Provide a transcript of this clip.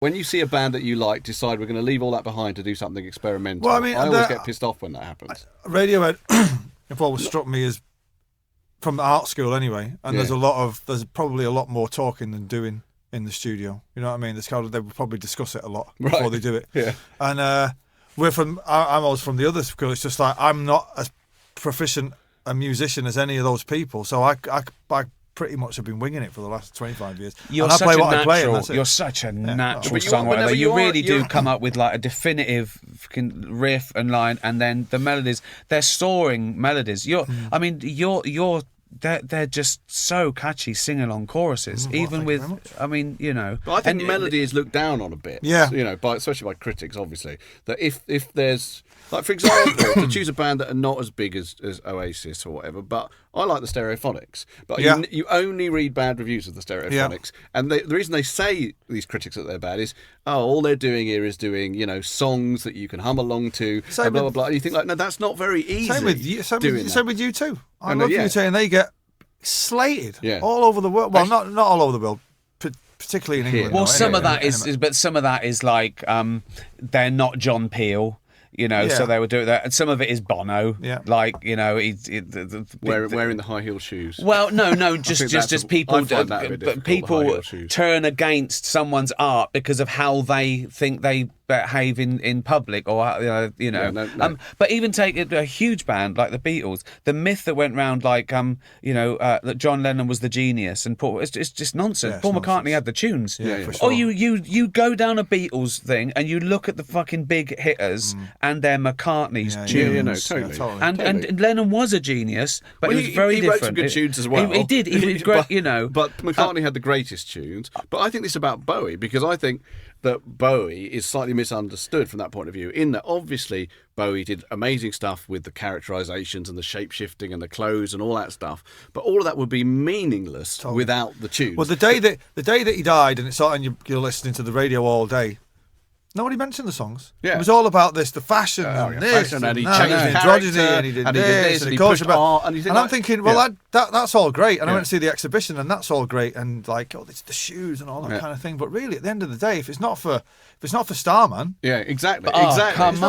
when you see a band that you like decide we're going to leave all that behind to do something experimental, Well, I mean, I always get pissed off when that happens. Radiohead have always struck me as, from the art school anyway, and there's probably a lot more talking than doing in the studio. You know what I mean? They will probably discuss it a lot before they do it. Yeah. And I'm always from the other school. It's just like I'm not as proficient a musician as any of those people, so I pretty much have been winging it for the last 25 years. You're and I such play a what I play, and natural. that's it. You're such a natural But you are- songwriter. whenever You you really are- do you're- come up with like a definitive fucking riff and line, and then the melodies. They're soaring melodies. I mean, they're just so catchy sing-along choruses. Even with, I mean, you know. But I think melody is looked down on a bit. Yeah. You know, especially by critics, obviously. That if there's, like, for example, to choose a band that are not as big as Oasis or whatever, but I like the Stereophonics. But you only read bad reviews of the Stereophonics. Yeah. And the reason they say, these critics, that they're bad is, all they're doing here is doing, you know, songs that you can hum along to, and blah, blah, blah. And you think, like, no, that's not very easy. Same with you. Same with you too. I love you too, and they get slated all over the world. Well, not all over the world, particularly in England. Well, some of that is like they're not John Peel. You know, so they would do that. And some of it is Bono. Yeah. Like, you know, wearing the high heel shoes. Well, no, just people. People turn against someone's art because of how they think they behave in public, or you know. No. But even take a huge band like the Beatles, the myth that went round, like that John Lennon was the genius and Paul. It's just nonsense. Paul McCartney had the tunes. For sure. Or you go down a Beatles thing and you look at the fucking big hitters and they're McCartney's tunes. Totally. And Lennon was a genius, but he was very different. He wrote some good tunes as well. He did. He was great, you know. But McCartney had the greatest tunes. But I think this about Bowie, because I think that Bowie is slightly misunderstood from that point of view, in that obviously Bowie did amazing stuff with the characterizations and the shape-shifting and the clothes and all that stuff, but all of that would be meaningless without the tunes. Well, the day that he died, and you're listening to the radio all day, nobody mentioned the songs. Yeah. It was all about the fashion and this, and he changed androgyny, and he did this, and he pushed about. And I'm thinking, well, that's all great. And I went to see the exhibition, and that's all great, and like, it's the shoes and all that kind of thing. But really, at the end of the day, if it's not for Starman, exactly. Come on.